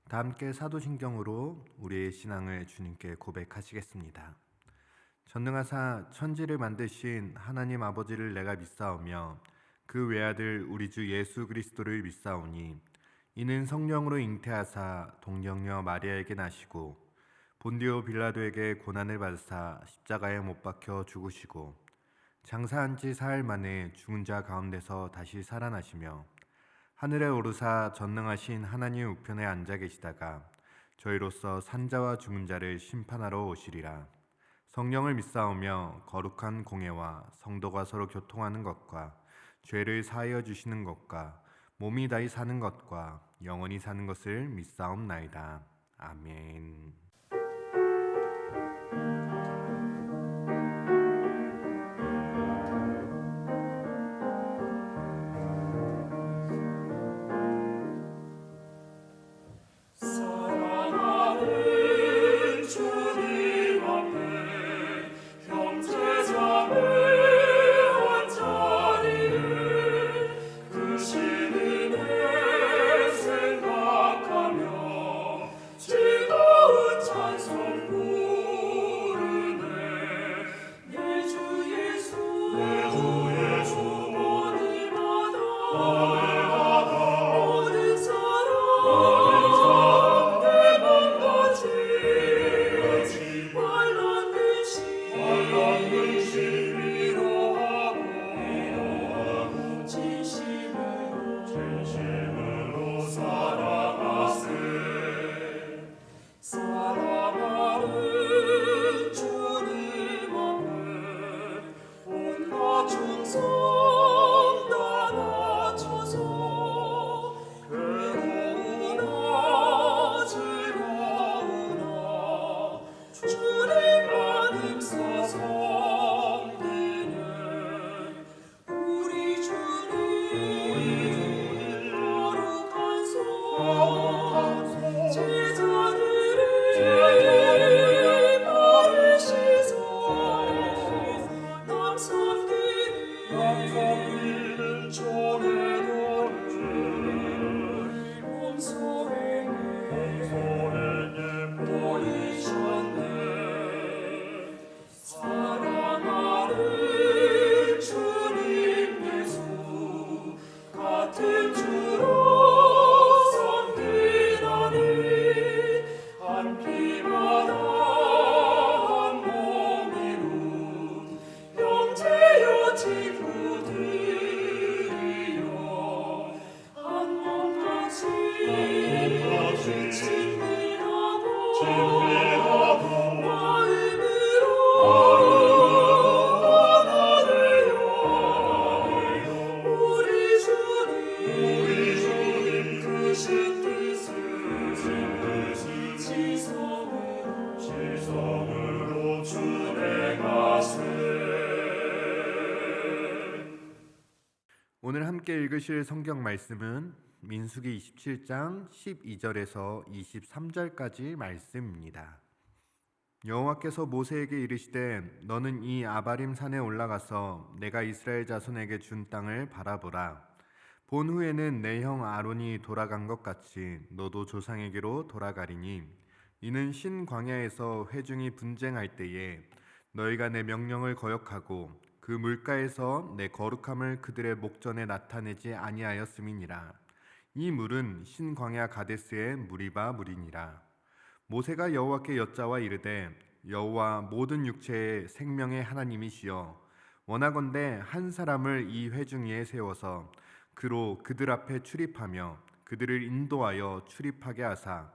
다 함께 사도신경으로 우리의 신앙을 주님께 고백하시겠습니다. 전능하사 천지를 만드신 하나님 아버지를 내가 믿사오며 그 외아들 우리 주 예수 그리스도를 믿사오니 이는 성령으로 잉태하사 동정녀 마리아에게 나시고 본디오 빌라도에게 고난을 받으사 십자가에 못 박혀 죽으시고 장사한 지 사흘 만에 죽은 자 가운데서 다시 살아나시며 하늘에 오르사 전능하신 하나님 우편에 앉아 계시다가 저희로서 산자와 죽은 자를 심판하러 오시리라. 성령을 믿사오며 거룩한 공예와 성도가 서로 교통하는 것과 죄를 사하여 주시는 것과 몸이 다히 사는 것과 영원히 사는 것을 믿사옵나이다. 아멘. 오늘 함께 읽으실 성경 말씀은 민수기 27장 12절에서 23절까지 말씀입니다. 여호와께서 모세에게 이르시되 너는 이 아바림 산에 올라가서 내가 이스라엘 자손에게 준 땅을 바라보라. 본 후에는 내 형 아론이 돌아간 것 같이 너도 조상에게로 돌아가리니 이는 신광야에서 회중이 분쟁할 때에 너희가 내 명령을 거역하고 그 물가에서 내 거룩함을 그들의 목전에 나타내지 아니하였음이니라. 이 물은 신광야 가데스의 무리바 물이니라. 모세가 여호와께 여짜와 이르되 여호와 모든 육체의 생명의 하나님이시여 원하건대 한 사람을 이 회중 위에 세워서 그로 그들 앞에 출입하며 그들을 인도하여 출입하게 하사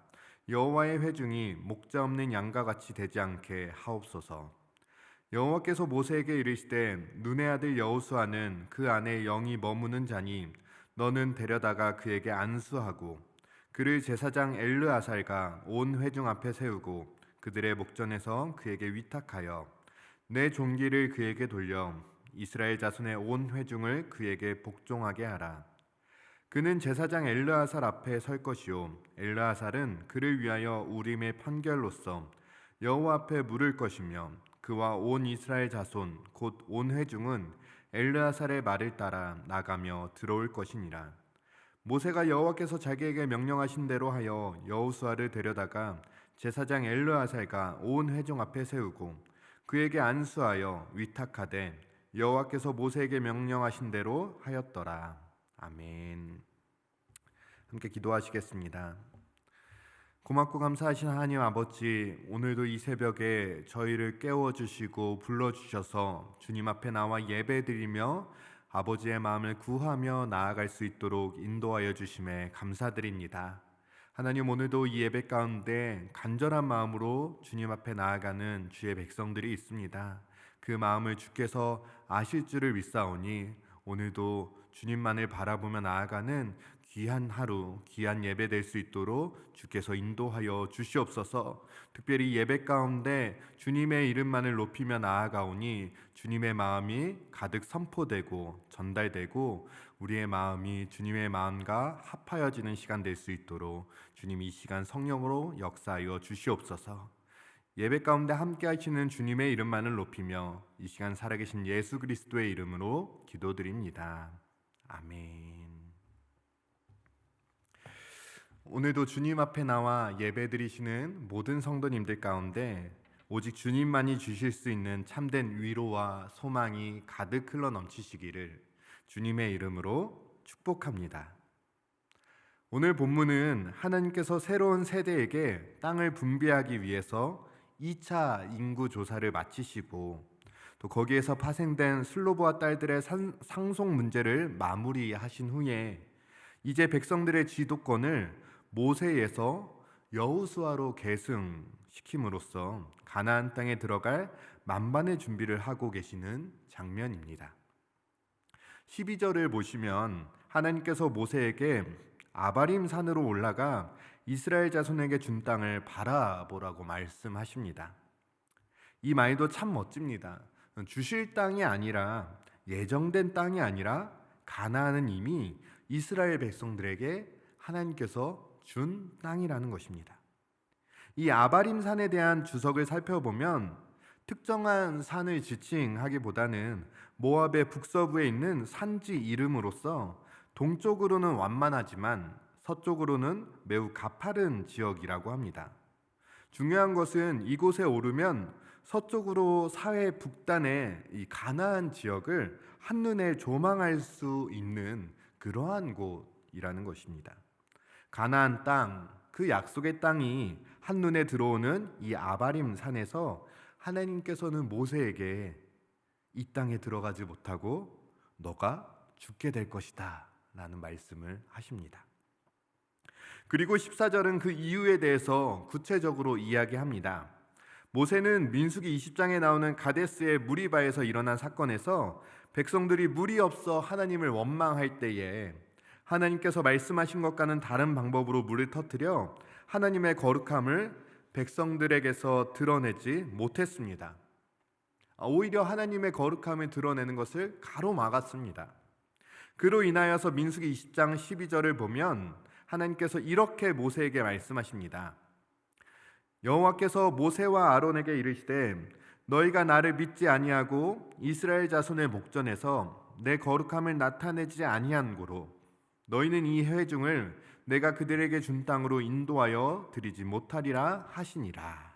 여호와의 회중이 목자 없는 양과 같이 되지 않게 하옵소서. 여호와께서 모세에게 이르시되 눈의 아들 여호수아는 그 안에 영이 머무는 자니 너는 데려다가 그에게 안수하고 그를 제사장 엘르아살과 온 회중 앞에 세우고 그들의 목전에서 그에게 위탁하여 내 존귀를 그에게 돌려 이스라엘 자손의 온 회중을 그에게 복종하게 하라. 그는 제사장 엘르아살 앞에 설 것이요 엘르아살은 그를 위하여 우림의 판결로서 여호와 앞에 물을 것이며 그와 온 이스라엘 자손 곧 온 회중은 엘르아살의 말을 따라 나가며 들어올 것이니라. 모세가 여호와께서 자기에게 명령하신 대로 하여 여호수아를 데려다가 제사장 엘르아살과 온 회중 앞에 세우고 그에게 안수하여 위탁하되 여호와께서 모세에게 명령하신 대로 하였더라. 아멘. 함께 기도하시겠습니다. 고맙고 감사하신 하나님 아버지, 오늘도 이 새벽에 저희를 깨워주시고 불러주셔서 주님 앞에 나와 예배드리며 아버지의 마음을 구하며 나아갈 수 있도록 인도하여 주심에 감사드립니다. 하나님, 오늘도 이 예배 가운데 간절한 마음으로 주님 앞에 나아가는 주의 백성들이 있습니다. 그 마음을 주께서 아실 줄을 믿사오니 오늘도 주님만을 바라보며 나아가는 귀한 하루, 귀한 예배 될 수 있도록 주께서 인도하여 주시옵소서. 특별히 예배 가운데 주님의 이름만을 높이며 나아가오니 주님의 마음이 가득 선포되고 전달되고 우리의 마음이 주님의 마음과 합하여지는 시간 될 수 있도록 주님 이 시간 성령으로 역사하여 주시옵소서. 예배 가운데 함께 하시는 주님의 이름만을 높이며 이 시간 살아계신 예수 그리스도의 이름으로 기도드립니다. 아멘. 오늘도 주님 앞에 나와 예배드리시는 모든 성도님들 가운데 오직 주님만이 주실 수 있는 참된 위로와 소망이 가득 흘러 넘치시기를 주님의 이름으로 축복합니다. 오늘 본문은 하나님께서 새로운 세대에게 땅을 분배하기 위해서 2차 인구 조사를 마치시고 또 거기에서 파생된 슬로브와 딸들의 상속 문제를 마무리하신 후에 이제 백성들의 지도권을 모세에서 여호수아로 계승시킴으로써 가나안 땅에 들어갈 만반의 준비를 하고 계시는 장면입니다. 12절을 보시면 하나님께서 모세에게 아바림 산으로 올라가 이스라엘 자손에게 준 땅을 바라보라고 말씀하십니다. 이 말도 참 멋집니다. 주실 땅이 아니라 예정된 땅이 아니라 가나안은 이미 이스라엘 백성들에게 하나님께서 준 땅이라는 것입니다. 이 아바림 산에 대한 주석을 살펴보면 특정한 산을 지칭하기보다는 모압의 북서부에 있는 산지 이름으로서 동쪽으로는 완만하지만 서쪽으로는 매우 가파른 지역이라고 합니다. 중요한 것은 이곳에 오르면 서쪽으로 사해 북단의 이 가나안 지역을 한눈에 조망할 수 있는 그러한 곳이라는 것입니다. 가나안 땅, 그 약속의 땅이 한눈에 들어오는 이 아바림 산에서 하나님께서는 모세에게 이 땅에 들어가지 못하고 너가 죽게 될 것이다 라는 말씀을 하십니다. 그리고 14절은 그 이유에 대해서 구체적으로 이야기합니다. 모세는 민수기 20장에 나오는 가데스의 무리바에서 일어난 사건에서 백성들이 물이 없어 하나님을 원망할 때에 하나님께서 말씀하신 것과는 다른 방법으로 물을 터뜨려 하나님의 거룩함을 백성들에게서 드러내지 못했습니다. 오히려 하나님의 거룩함을 드러내는 것을 가로막았습니다. 그로 인하여서 민수기 20장 12절을 보면 하나님께서 이렇게 모세에게 말씀하십니다. 여호와께서 모세와 아론에게 이르시되 너희가 나를 믿지 아니하고 이스라엘 자손의 목전에서 내 거룩함을 나타내지 아니한 고로 너희는 이 회중을 내가 그들에게 준 땅으로 인도하여 드리지 못하리라 하시니라.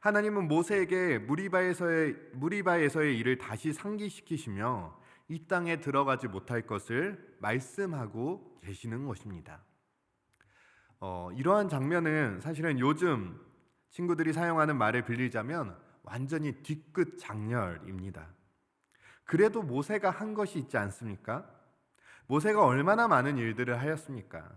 하나님은 모세에게 무리바에서의 일을 다시 상기시키시며 이 땅에 들어가지 못할 것을 말씀하고 계시는 것입니다. 이러한 장면은 사실은 요즘 친구들이 사용하는 말을 빌리자면 완전히 뒤끝 장렬입니다. 그래도 모세가 한 것이 있지 않습니까? 모세가 얼마나 많은 일들을 하였습니까?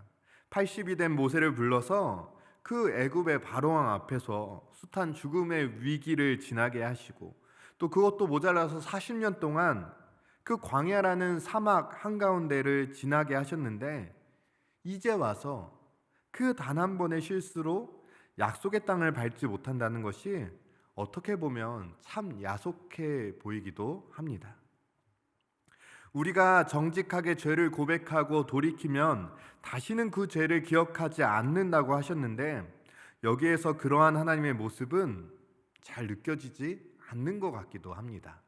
80이 된 모세를 불러서 그 애굽의 바로왕 앞에서 숱한 죽음의 위기를 지나게 하시고 또 그것도 모자라서 40년 동안 그 광야라는 사막 한가운데를 지나게 하셨는데 이제 와서 그 단 한 번의 실수로 약속의 땅을 밟지 못한다는 것이 어떻게 보면 참 야속해 보이기도 합니다. 우리가 정직하게 죄를 고백하고 돌이키면 다시는 그 죄를 기억하지 않는다고 하셨는데 여기에서 그러한 하나님의 모습은 잘 느껴지지 않는 것 같기도 합니다.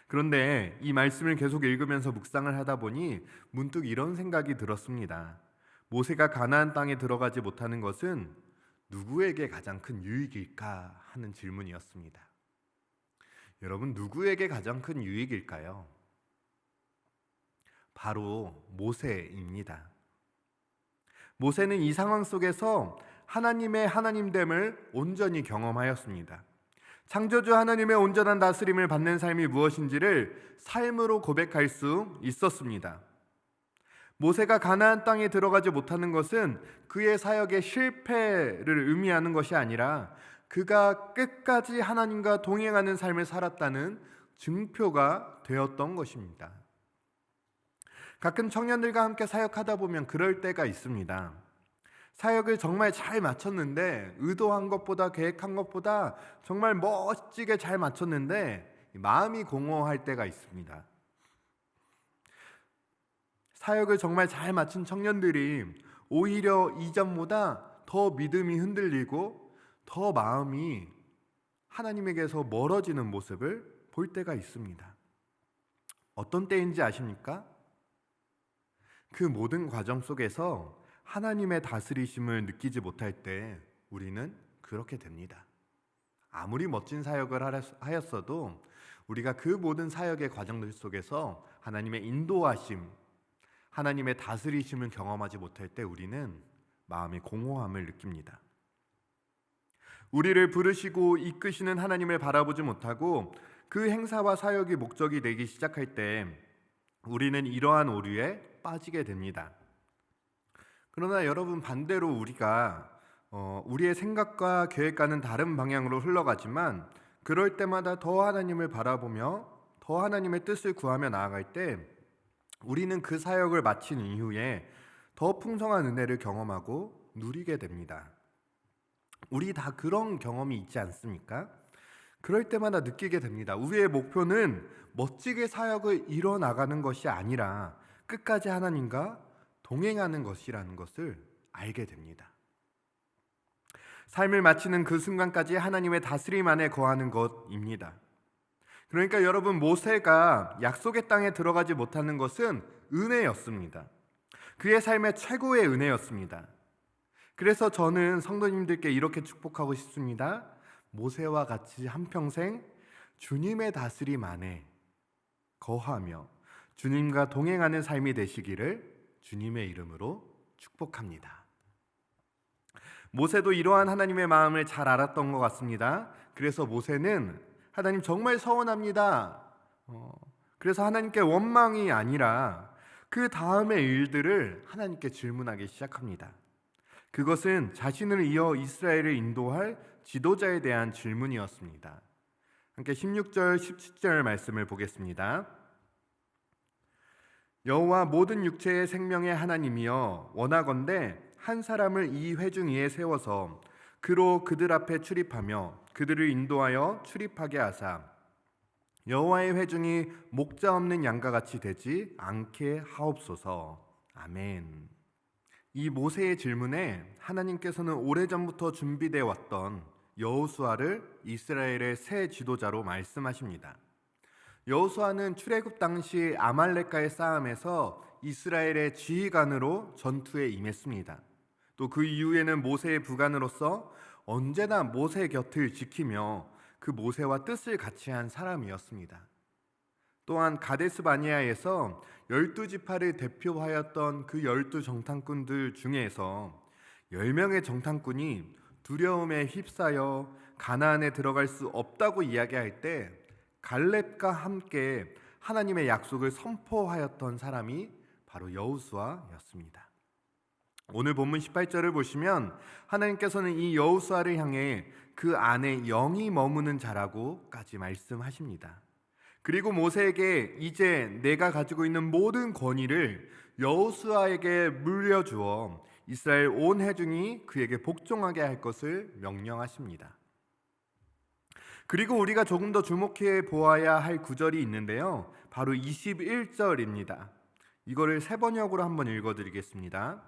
그런데 이 말씀을 계속 읽으면서 묵상을 하다 보니 문득 이런 생각이 들었습니다. 모세가 가나안 땅에 들어가지 못하는 것은 누구에게 가장 큰 유익일까 하는 질문이었습니다. 여러분, 누구에게 가장 큰 유익일까요? 바로 모세입니다. 모세는 이 상황 속에서 하나님의 하나님됨을 온전히 경험하였습니다. 창조주 하나님의 온전한 다스림을 받는 삶이 무엇인지를 삶으로 고백할 수 있었습니다. 모세가 가나안 땅에 들어가지 못하는 것은 그의 사역의 실패를 의미하는 것이 아니라 그가 끝까지 하나님과 동행하는 삶을 살았다는 증표가 되었던 것입니다. 가끔 청년들과 함께 사역하다 보면 그럴 때가 있습니다. 사역을 정말 잘 마쳤는데, 의도한 것보다 계획한 것보다 정말 멋지게 잘 마쳤는데 마음이 공허할 때가 있습니다. 사역을 정말 잘 마친 청년들이 오히려 이전보다 더 믿음이 흔들리고 더 마음이 하나님에게서 멀어지는 모습을 볼 때가 있습니다. 어떤 때인지 아십니까? 그 모든 과정 속에서 하나님의 다스리심을 느끼지 못할 때 우리는 그렇게 됩니다. 아무리 멋진 사역을 하였어도 우리가 그 모든 사역의 과정들 속에서 하나님의 인도하심, 하나님의 다스리심을 경험하지 못할 때 우리는 마음의 공허함을 느낍니다. 우리를 부르시고 이끄시는 하나님을 바라보지 못하고 그 행사와 사역이 목적이 되기 시작할 때 우리는 이러한 오류에 빠지게 됩니다. 그러나 여러분, 반대로 우리가 우리의 생각과 계획과는 다른 방향으로 흘러가지만 그럴 때마다 더 하나님을 바라보며 더 하나님의 뜻을 구하며 나아갈 때 우리는 그 사역을 마친 이후에 더 풍성한 은혜를 경험하고 누리게 됩니다. 우리 다 그런 경험이 있지 않습니까? 그럴 때마다 느끼게 됩니다. 우리의 목표는 멋지게 사역을 이뤄나가는 것이 아니라 끝까지 하나님과 동행하는 것이라는 것을 알게 됩니다. 삶을 마치는 그 순간까지 하나님의 다스림 안에 거하는 것입니다. 그러니까 여러분, 모세가 약속의 땅에 들어가지 못하는 것은 은혜였습니다. 그의 삶의 최고의 은혜였습니다. 그래서 저는 성도님들께 이렇게 축복하고 싶습니다. 모세와 같이 한평생 주님의 다스림 안에 거하며 주님과 동행하는 삶이 되시기를 주님의 이름으로 축복합니다. 모세도 이러한 하나님의 마음을 잘 알았던 것 같습니다. 그래서 모세는 하나님 정말 서운합니다. 그래서 하나님께 원망이 아니라 그 다음의 일들을 하나님께 질문하기 시작합니다. 그것은 자신을 이어 이스라엘을 인도할 지도자에 대한 질문이었습니다. 함께 16절, 17절 말씀을 보겠습니다. 여호와 모든 육체의 생명의 하나님이여, 원하건대 한 사람을 이 회중 위에 세워서 그로 그들 앞에 출입하며 그들을 인도하여 출입하게 하사 여호와의 회중이 목자 없는 양과 같이 되지 않게 하옵소서. 아멘. 이 모세의 질문에 하나님께서는 오래전부터 준비되어 왔던 여호수아를 이스라엘의 새 지도자로 말씀하십니다. 여호수아는 출애굽 당시 아말렉과의 싸움에서 이스라엘의 지휘관으로 전투에 임했습니다. 또 그 이후에는 모세의 부관으로서 언제나 모세 곁을 지키며 그 모세와 뜻을 같이 한 사람이었습니다. 또한 가데스 바니아에서 12지파를 대표하였던 그 12정탐꾼들 중에서 10명의 정탐꾼이 두려움에 휩싸여 가나안에 들어갈 수 없다고 이야기할 때 갈렙과 함께 하나님의 약속을 선포하였던 사람이 바로 여호수아였습니다. 오늘 본문 18절을 보시면 하나님께서는 이 여호수아를 향해 그 안에 영이 머무는 자라고까지 말씀하십니다. 그리고 모세에게 이제 내가 가지고 있는 모든 권위를 여호수아에게 물려주어 이스라엘 온 회중이 그에게 복종하게 할 것을 명령하십니다. 그리고 우리가 조금 더 주목해 보아야 할 구절이 있는데요, 바로 21절입니다. 이거를 새 번역으로 한번 읽어드리겠습니다.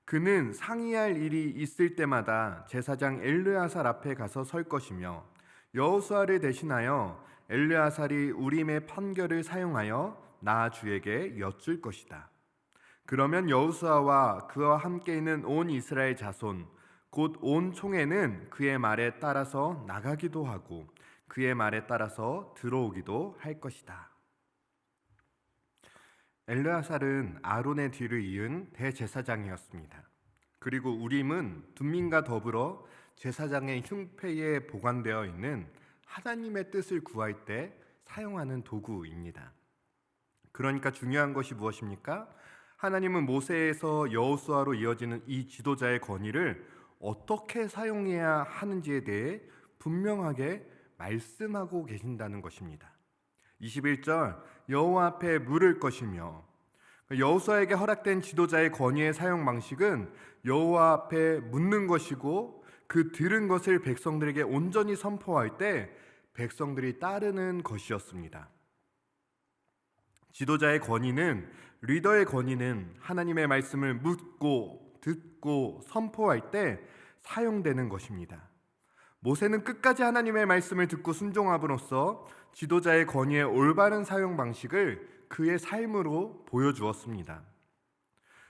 그는 상의할 일이 있을 때마다 제사장 엘르아살 앞에 가서 설 것이며 여호수아를 대신하여 엘르아살이 우림의 판결을 사용하여 나 주에게 여쭐 것이다. 그러면 여호수아와 그와 함께 있는 온 이스라엘 자손 곧 온 총회는 그의 말에 따라서 나가기도 하고 그의 말에 따라서 들어오기도 할 것이다. 엘르아살은 아론의 뒤를 이은 대제사장이었습니다. 그리고 우림은 둠민과 더불어 제사장의 흉패에 보관되어 있는 하나님의 뜻을 구할 때 사용하는 도구입니다. 그러니까 중요한 것이 무엇입니까? 하나님은 모세에서 여호수아로 이어지는 이 지도자의 권위를 어떻게 사용해야 하는지에 대해 분명하게 말씀하고 계신다는 것입니다. 21절 여호와 앞에 물을 것이며, 여호수아에게 허락된 지도자의 권위의 사용 방식은 여호와 앞에 묻는 것이고 그 들은 것을 백성들에게 온전히 선포할 때 백성들이 따르는 것이었습니다. 지도자의 권위는, 리더의 권위는 하나님의 말씀을 묻고 듣고 선포할 때 사용되는 것입니다. 모세는 끝까지 하나님의 말씀을 듣고 순종함으로써 지도자의 권위의 올바른 사용 방식을 그의 삶으로 보여주었습니다.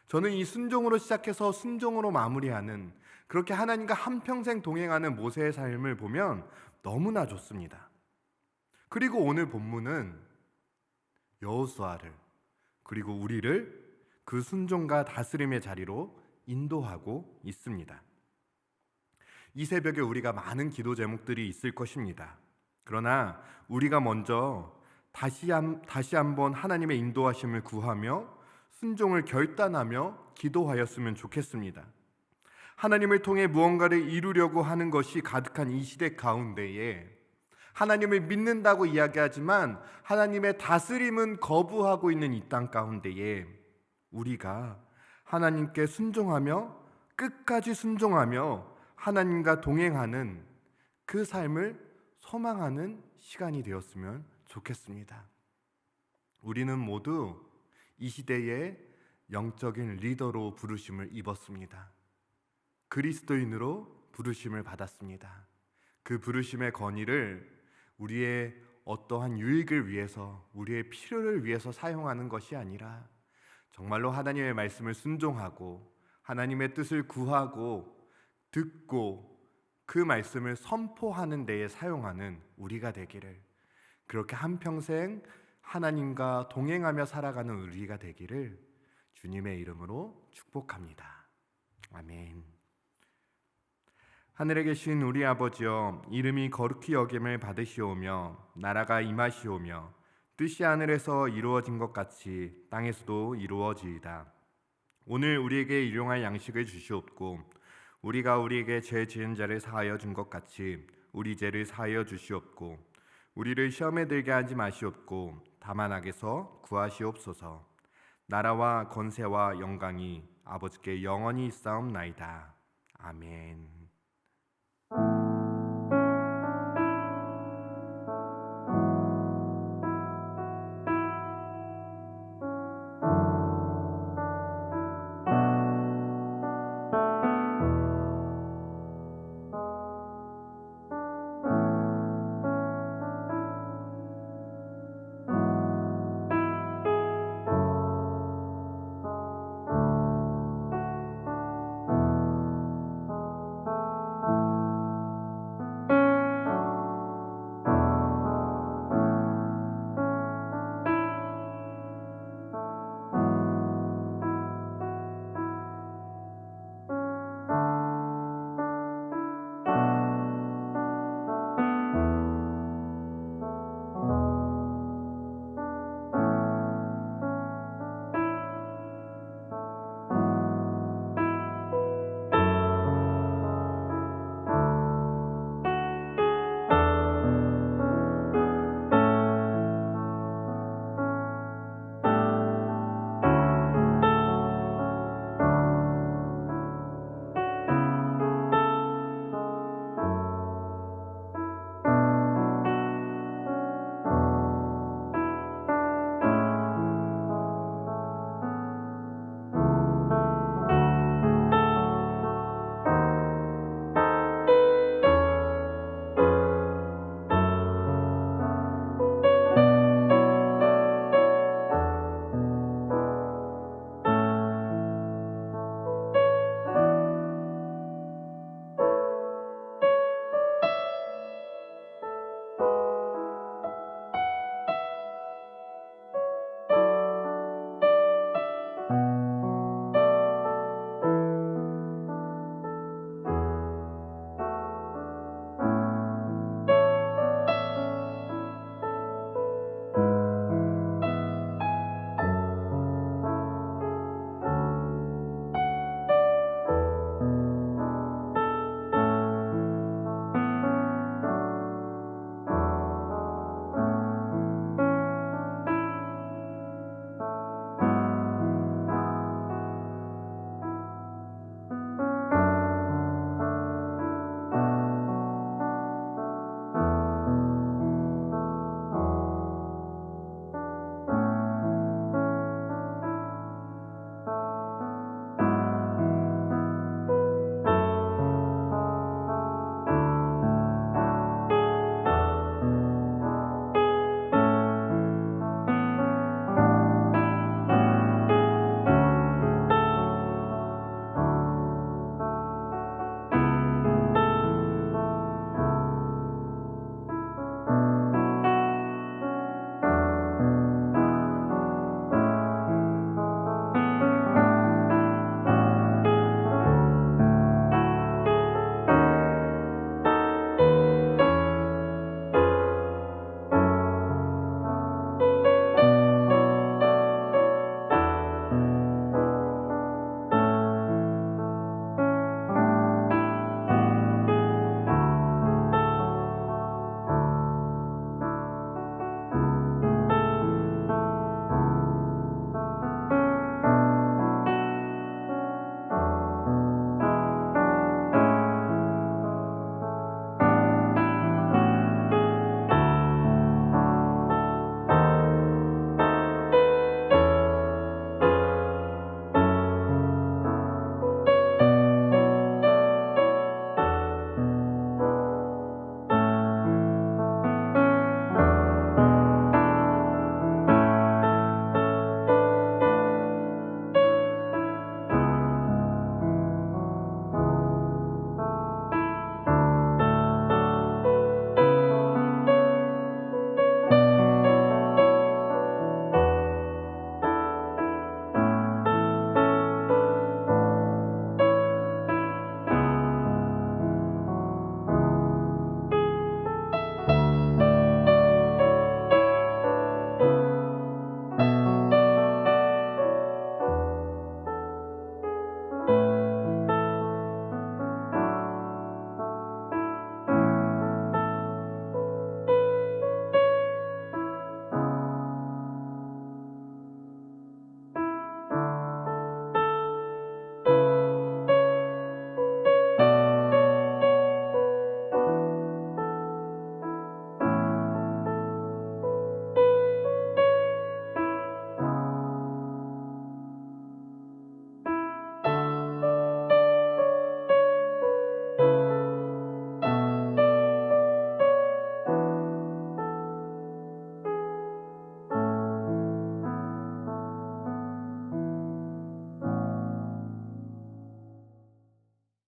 저는 이 순종으로 시작해서 순종으로 마무리하는, 그렇게 하나님과 한평생 동행하는 모세의 삶을 보면 너무나 좋습니다. 그리고 오늘 본문은 여호수아를, 그리고 우리를 그 순종과 다스림의 자리로 인도하고 있습니다. 이 새벽에 우리가 많은 기도 제목들이 있을 것입니다. 그러나 우리가 먼저 다시 한번 하나님의 인도하심을 구하며 순종을 결단하며 기도하였으면 좋겠습니다. 하나님을 통해 무언가를 이루려고 하는 것이 가득한 이 시대 가운데에 하나님을 믿는다고 이야기하지만 하나님의 다스림은 거부하고 있는 이 땅 가운데에 우리가 하나님께 순종하며 끝까지 순종하며 하나님과 동행하는 그 삶을 소망하는 시간이 되었으면 좋겠습니다. 우리는 모두 이 시대의 영적인 리더로 부르심을 입었습니다. 그리스도인으로 부르심을 받았습니다. 그 부르심의 권위를 우리의 어떠한 유익을 위해서, 우리의 필요를 위해서 사용하는 것이 아니라 정말로 하나님의 말씀을 순종하고 하나님의 뜻을 구하고 듣고 그 말씀을 선포하는 데에 사용하는 우리가 되기를, 그렇게 한평생 하나님과 동행하며 살아가는 우리가 되기를 주님의 이름으로 축복합니다. 아멘. 하늘에 계신 우리 아버지여, 이름이 거룩히 여김을 받으시오며 나라가 임하시오며 뜻이 하늘에서 이루어진 것 같이 땅에서도 이루어지이다. 오늘 우리에게 일용할 양식을 주시옵고 우리가 우리에게 죄 지은 자를 사하여 준 것 같이 우리 죄를 사하여 주시옵고 우리를 시험에 들게 하지 마시옵고 다만 악에서 구하시옵소서. 나라와 권세와 영광이 아버지께 영원히 있사옵나이다. 아멘.